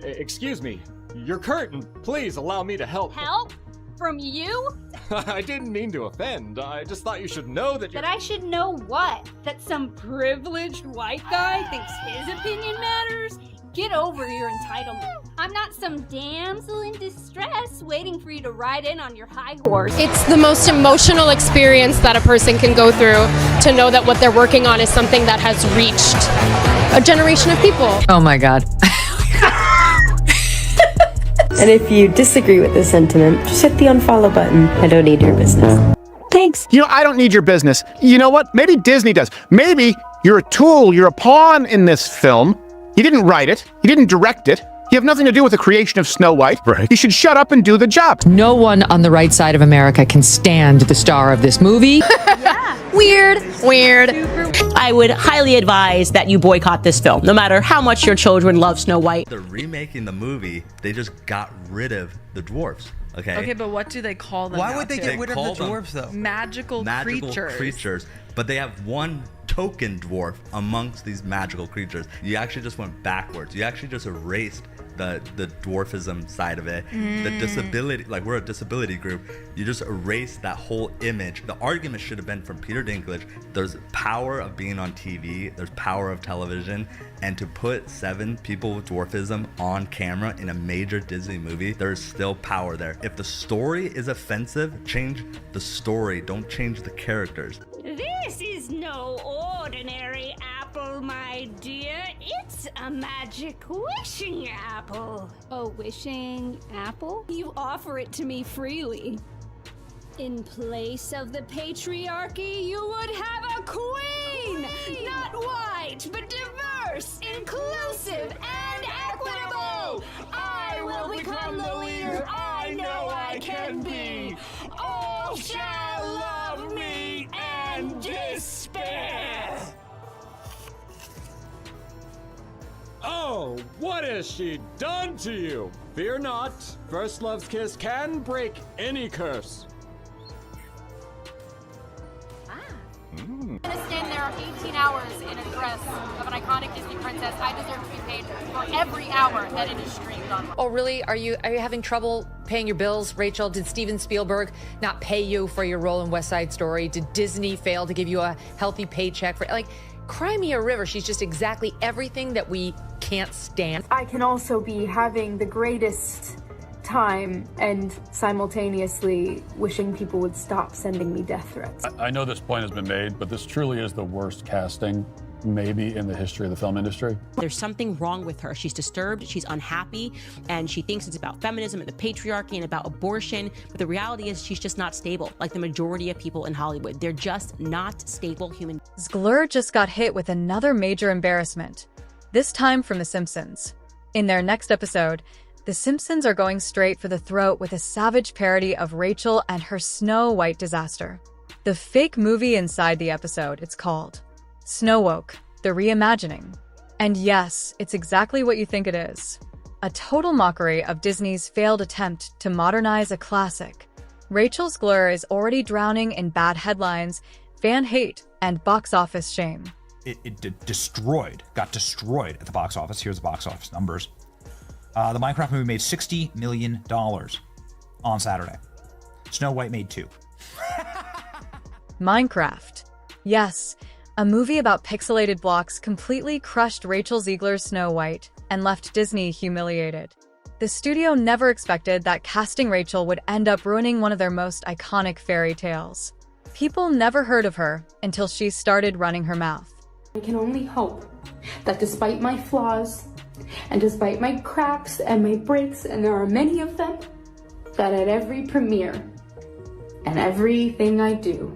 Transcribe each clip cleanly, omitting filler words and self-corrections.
Excuse me. Your curtain. Please allow me to help. Help? From you? I didn't mean to offend. I just thought you should know that That I should know what? That some privileged white guy thinks his opinion matters? Get over your entitlement. I'm not some damsel in distress waiting for you to ride in on your high horse. It's the most emotional experience that a person can go through to know that what they're working on is something that has reached a generation of people. Oh my God. And if you disagree with this sentiment, just hit the unfollow button. I don't need your business. Thanks. You know, I don't need your business. You know what? Maybe Disney does. Maybe you're a tool, you're a pawn in this film. You didn't write it. You didn't direct it. You have nothing to do with the creation of Snow White. Right. You should shut up and do the job. No one on the right side of America can stand the star of this movie. Yeah. Weird. I would highly advise that you boycott this film, no matter how much your children love Snow White. They're remaking the movie. They just got rid of the dwarfs. Okay, but what do they call them? Why would they get rid of the dwarves, though? Magical creatures. But they have one token dwarf amongst these magical creatures. You actually just went backwards. You actually just erased the dwarfism side of it. The disability, like we're a disability group. You just erased that whole image. The argument should have been from Peter Dinklage. There's power of being on TV. There's power of television. And to put 7 people with dwarfism on camera in a major Disney movie, there's still power there. If the story is offensive, change the story. Don't change the characters. This is no ordinary apple, my dear. It's a magic wishing apple. A wishing apple? You offer it to me freely. In place of the patriarchy, you would have a queen! Not white, but diverse, inclusive, and equitable! I will become the leader I know I can be! All shall love me and despair! Oh, what has she done to you? Fear not. First love's kiss can break any curse. I'm gonna stand there 18 hours in a dress of an iconic Disney princess. I deserve to be paid for every hour that it is streamed on. Oh, really? Are you having trouble paying your bills, Rachel? Did Steven Spielberg not pay you for your role in West Side Story? Did Disney fail to give you a healthy paycheck for, like, cry me a river? She's just exactly everything that we can't stand. I can also be having the greatest time and simultaneously wishing people would stop sending me death threats. I know this point has been made, but this truly is the worst casting maybe in the history of the film industry. There's something wrong with her. She's disturbed, she's unhappy, and she thinks it's about feminism and the patriarchy and about abortion. But the reality is she's just not stable, like the majority of people in Hollywood. They're just not stable human. Zegler just got hit with another major embarrassment, this time from The Simpsons. In their next episode, The Simpsons are going straight for the throat with a savage parody of Rachel and her Snow White disaster. The fake movie inside the episode, it's called Snow Woke, the Reimagining. And yes, it's exactly what you think it is. A total mockery of Disney's failed attempt to modernize a classic. Rachel Zegler is already drowning in bad headlines, fan hate, and box office shame. It got destroyed at the box office. Here's the box office numbers. The Minecraft movie made $60 million on Saturday. Snow White made 2. Minecraft. Yes, a movie about pixelated blocks completely crushed Rachel Zegler's Snow White and left Disney humiliated. The studio never expected that casting Rachel would end up ruining one of their most iconic fairy tales. People never heard of her until she started running her mouth. I can only hope that despite my flaws, and despite my cracks and my breaks, and there are many of them, that at every premiere and everything I do,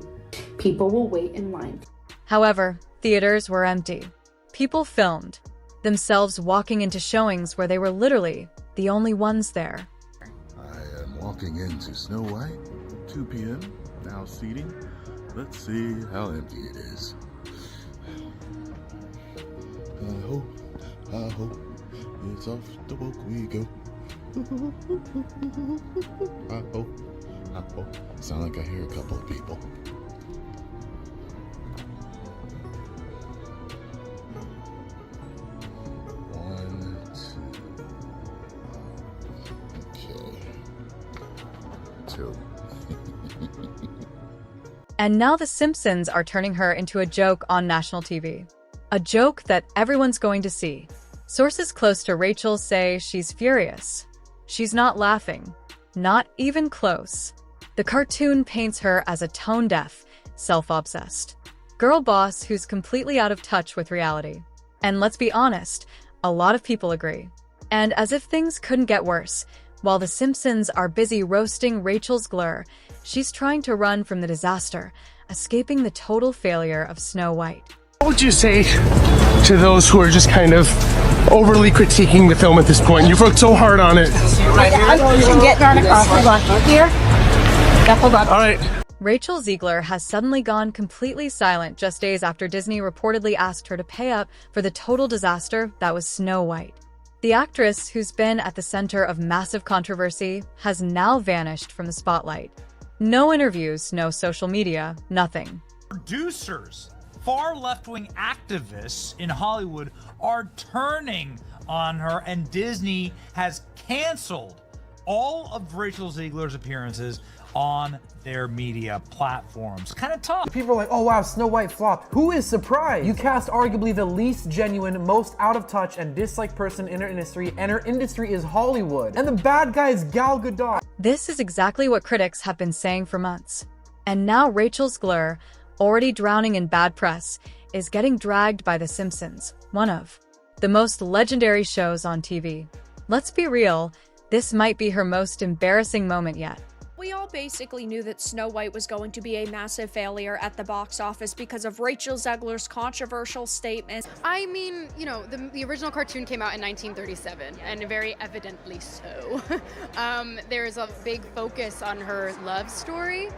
people will wait in line. However, theaters were empty. People filmed themselves walking into showings where they were literally the only ones there. I am walking into Snow White, 2 p.m., now seating. Let's see how empty it is. I hope it's off the book we go. I hope. Sound like I hear a couple of people. One, too. And now the Simpsons are turning her into a joke on national TV. A joke that everyone's going to see. Sources close to Rachel say she's furious. She's not laughing. Not even close. The cartoon paints her as a tone-deaf, self-obsessed girl boss who's completely out of touch with reality. And let's be honest, a lot of people agree. And as if things couldn't get worse, while the Simpsons are busy roasting Rachel Zegler, she's trying to run from the disaster, escaping the total failure of Snow White. What would you say to those who are just kind of overly critiquing the film at this point? You've worked so hard on it. Right here. You can get darn across. Hold on. Here. Yeah, hold on. All right. Rachel Zegler has suddenly gone completely silent just days after Disney reportedly asked her to pay up for the total disaster that was Snow White. The actress, who's been at the center of massive controversy, has now vanished from the spotlight. No interviews, no social media, nothing. Producers, far left-wing activists in Hollywood are turning on her, and Disney has canceled all of Rachel Zegler's appearances on their media platforms. Kind of tough. People are like, oh wow, Snow White flopped. Who is surprised? You cast arguably the least genuine, most out of touch, and disliked person in her industry, and her industry is Hollywood. And the bad guy is Gal Gadot. This is exactly what critics have been saying for months. And now Rachel Zegler, already drowning in bad press, is getting dragged by The Simpsons, one of the most legendary shows on TV. Let's be real, this might be her most embarrassing moment yet. We all basically knew that Snow White was going to be a massive failure at the box office because of Rachel Zegler's controversial statements. I mean, you know, the original cartoon came out in 1937, and very evidently so. There's a big focus on her love story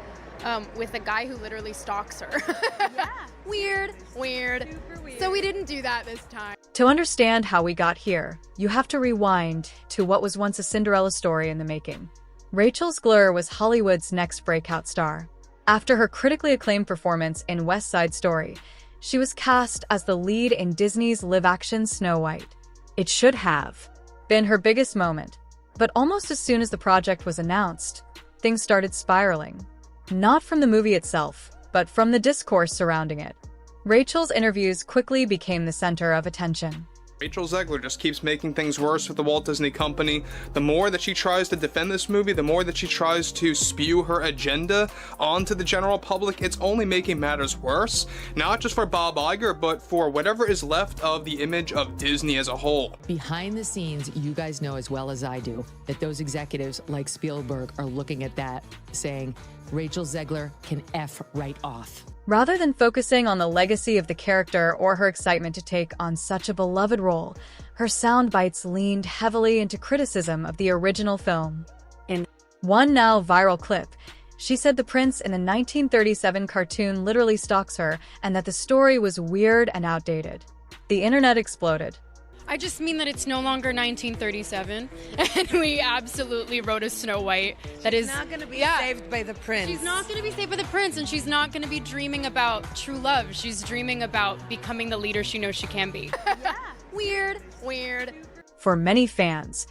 with a guy who literally stalks her. Yeah. Weird. Super weird. So we didn't do that this time. To understand how we got here, you have to rewind to what was once a Cinderella story in the making. Rachel Zegler was Hollywood's next breakout star. After her critically acclaimed performance in West Side Story, she was cast as the lead in Disney's live-action Snow White. It should have been her biggest moment, but almost as soon as the project was announced, things started spiraling. Not from the movie itself, but from the discourse surrounding it. Rachel's interviews quickly became the center of attention. Rachel Zegler just keeps making things worse with the Walt Disney Company. The more that she tries to defend this movie, the more that she tries to spew her agenda onto the general public, it's only making matters worse. Not just for Bob Iger, but for whatever is left of the image of Disney as a whole. Behind the scenes, you guys know as well as I do that those executives like Spielberg are looking at that, saying, Rachel Zegler can F right off. Rather than focusing on the legacy of the character or her excitement to take on such a beloved role, her sound bites leaned heavily into criticism of the original film. In one now viral clip, she said the prince in the 1937 cartoon literally stalks her and that the story was weird and outdated. The internet exploded. I just mean that it's no longer 1937, and we absolutely wrote a Snow White that is not going to be saved by the prince. She's not going to be saved by the prince, and she's not going to be dreaming about true love. She's dreaming about becoming the leader she knows she can be. Yeah. Weird. For many fans,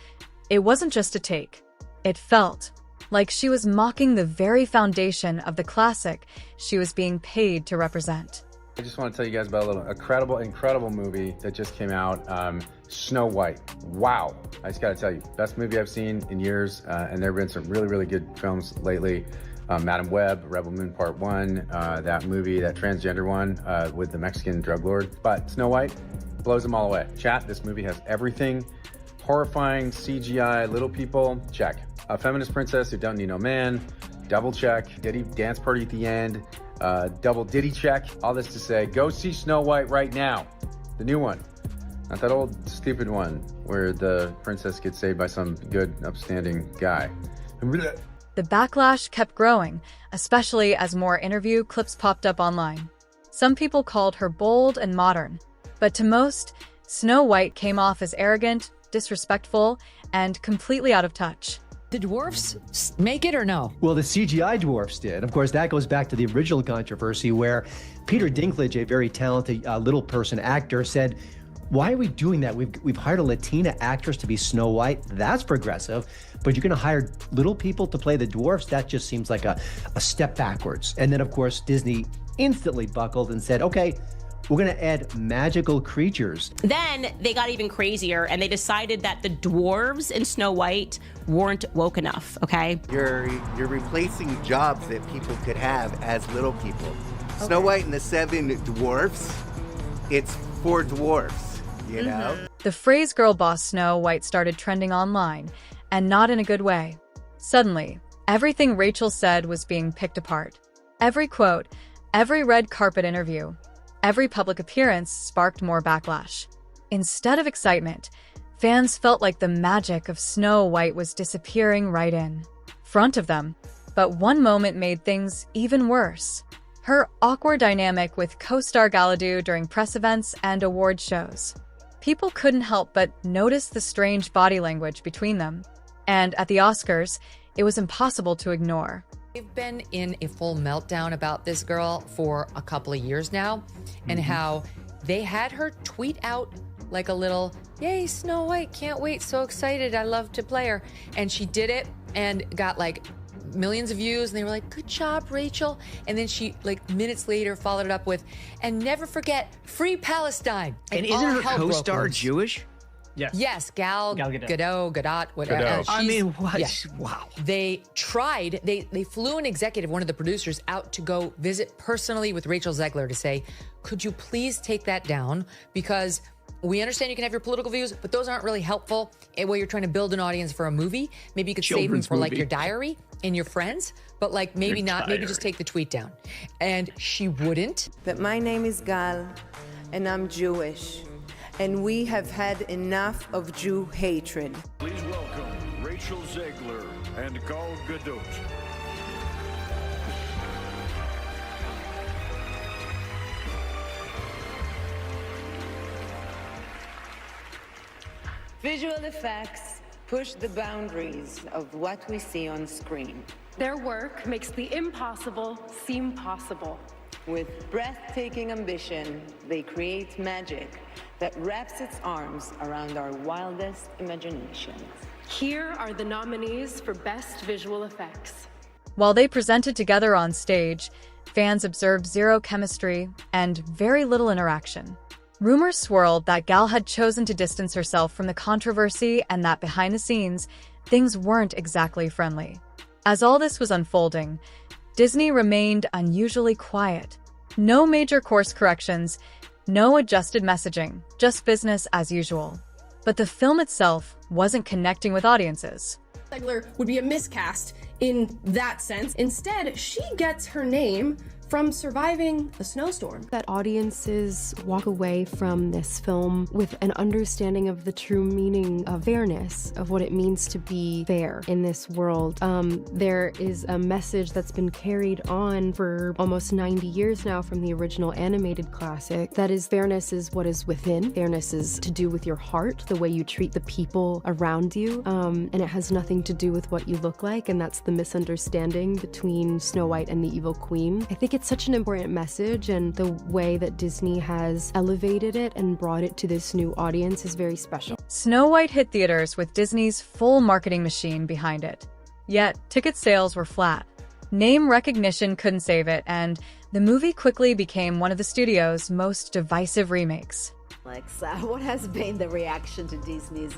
it wasn't just a take. It felt like she was mocking the very foundation of the classic she was being paid to represent. I just want to tell you guys about a incredible movie that just came out, Snow White. Wow. I just got to tell you, best movie I've seen in years, and there have been some really, really good films lately. Madam Web, Rebel Moon Part 1, that movie, that transgender one with the Mexican drug lord. But Snow White blows them all away. Chat, this movie has everything. Horrifying, CGI, little people, check. A feminist princess who don't need no man, double check. Diddy dance party at the end. Double Diddy check. All this to say, go see Snow White right now. The new one. Not that old stupid one where the princess gets saved by some good, upstanding guy. The backlash kept growing, especially as more interview clips popped up online. Some people called her bold and modern, but to most, Snow White came off as arrogant, disrespectful, and completely out of touch. The dwarfs make it or no? Well, the CGI dwarfs did. Of course, that goes back to the original controversy where Peter Dinklage, a very talented little person actor, said, Why are we doing that? We've hired a Latina actress to be Snow White. That's progressive. But you're going to hire little people to play the dwarfs? That just seems like a step backwards. And then, of course, Disney instantly buckled and said, okay, we're going to add magical creatures. Then they got even crazier and they decided that the dwarves in Snow White weren't woke enough, okay? You're replacing jobs that people could have as little people. Okay. Snow White and the Seven Dwarfs, it's for dwarfs, you know? The phrase girl boss Snow White started trending online, and not in a good way. Suddenly, everything Rachel said was being picked apart. Every quote, every red carpet interview, every public appearance sparked more backlash. Instead of excitement, fans felt like the magic of Snow White was disappearing right in front of them. But one moment made things even worse. Her awkward dynamic with co-star Galadoo during press events and award shows. People couldn't help but notice the strange body language between them. And at the Oscars, it was impossible to ignore. We've been in a full meltdown about this girl for a couple of years now, and how they had her tweet out like a little, yay, Snow White, can't wait, so excited, I love to play her. And she did it and got like millions of views, and they were like, good job, Rachel. And then she, like, minutes later followed it up with, and never forget, free Palestine. And isn't her co-star Jewish? Yes, Gal Gadot, whatever. I mean, what? Yeah. Wow. They tried, they flew an executive, one of the producers, out to go visit personally with Rachel Zegler to say, could you please take that down? Because we understand you can have your political views, but those aren't really helpful while you're trying to build an audience for a movie. Maybe you could save them for like your diary and your friends, but like maybe not, maybe just take the tweet down. And she wouldn't. But my name is Gal, and I'm Jewish. And we have had enough of Jew hatred. Please welcome Rachel Zegler and Gal Gadot. Visual effects push the boundaries of what we see on screen. Their work makes the impossible seem possible. With breathtaking ambition, they create magic that wraps its arms around our wildest imaginations. Here are the nominees for Best Visual Effects. While they presented together on stage, fans observed zero chemistry and very little interaction. Rumors swirled that Gal had chosen to distance herself from the controversy and that behind the scenes, things weren't exactly friendly. As all this was unfolding, Disney remained unusually quiet. No major course corrections, no adjusted messaging, just business as usual. But the film itself wasn't connecting with audiences. Zegler would be a miscast in that sense. Instead, she gets her name from surviving a snowstorm. That audiences walk away from this film with an understanding of the true meaning of fairness, of what it means to be fair in this world. There is a message that's been carried on for almost 90 years now from the original animated classic. That is, fairness is what is within. Fairness is to do with your heart, the way you treat the people around you, and it has nothing to do with what you look like, and that's the misunderstanding between Snow White and the Evil Queen. I think it's such an important message, and the way that Disney has elevated it and brought it to this new audience is very special. Snow White hit theaters with Disney's full marketing machine behind it. Yet, ticket sales were flat. Name recognition couldn't save it, and the movie quickly became one of the studio's most divisive remakes. Alex, what has been the reaction to Disney's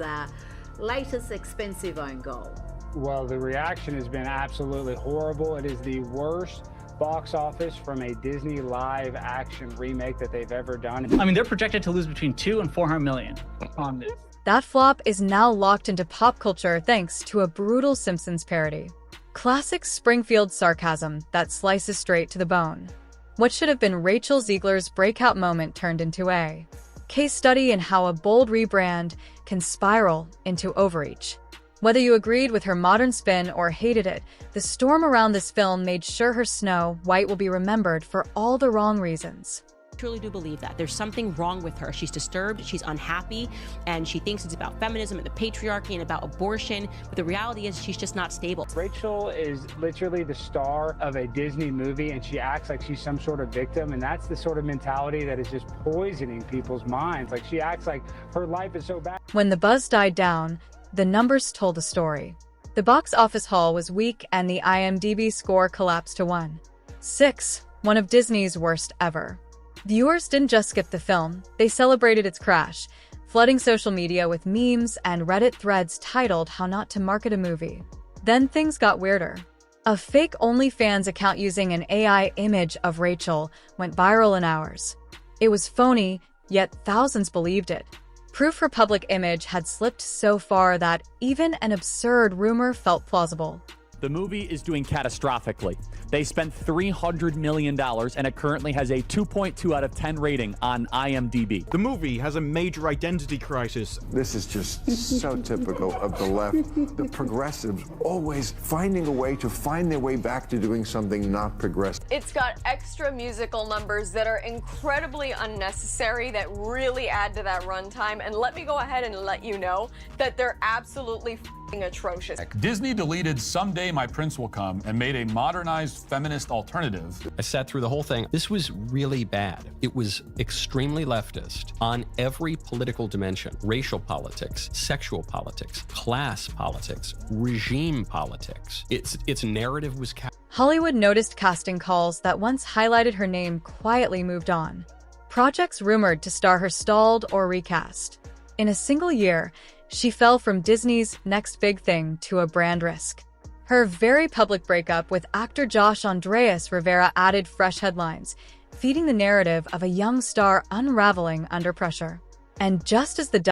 latest expensive own goal? Well, the reaction has been absolutely horrible. It is the worst box office from a Disney live action remake that they've ever done. I mean, they're projected to lose between 2 and 400 million on this. That flop is now locked into pop culture thanks to a brutal Simpsons parody. Classic Springfield sarcasm that slices straight to the bone. What should have been Rachel Zegler's breakout moment turned into a case study in how a bold rebrand can spiral into overreach. Whether you agreed with her modern spin or hated it, the storm around this film made sure her Snow White will be remembered for all the wrong reasons. Truly do believe that there's something wrong with her. She's disturbed, she's unhappy, and she thinks it's about feminism and the patriarchy and about abortion. But the reality is she's just not stable. Rachel is literally the star of a Disney movie, and she acts like she's some sort of victim, and that's the sort of mentality that is just poisoning people's minds. Like, she acts like her life is so bad. When the buzz died down, the numbers told a story. The box office haul was weak and the IMDb score collapsed to 1.6, one of Disney's worst ever. Viewers didn't just skip the film, they celebrated its crash, flooding social media with memes and Reddit threads titled "How Not to Market a Movie." Then things got weirder. A fake OnlyFans account using an AI image of Rachel went viral in hours. It was phony, yet thousands believed it. Proof her public image had slipped so far that even an absurd rumor felt plausible. The movie is doing catastrophically. They spent $300 million and it currently has a 2.2 out of 10 rating on IMDb. The movie has a major identity crisis. This is just so typical of the left. The progressives always finding a way to find their way back to doing something not progressive. It's got extra musical numbers that are incredibly unnecessary that really add to that runtime. And let me go ahead and let you know that they're absolutely atrocious. Disney deleted Someday My Prince Will Come and made a modernized feminist alternative. I sat through the whole thing. This was really bad. It was extremely leftist on every political dimension: racial politics, sexual politics, class politics, regime politics. Its narrative was Hollywood noticed casting calls that once highlighted her name quietly moved on. Projects rumored to star her stalled or recast. In a single year, she fell from Disney's next big thing to a brand risk. Her very public breakup with actor Josh Andreas Rivera added fresh headlines, feeding the narrative of a young star unraveling under pressure. And just as the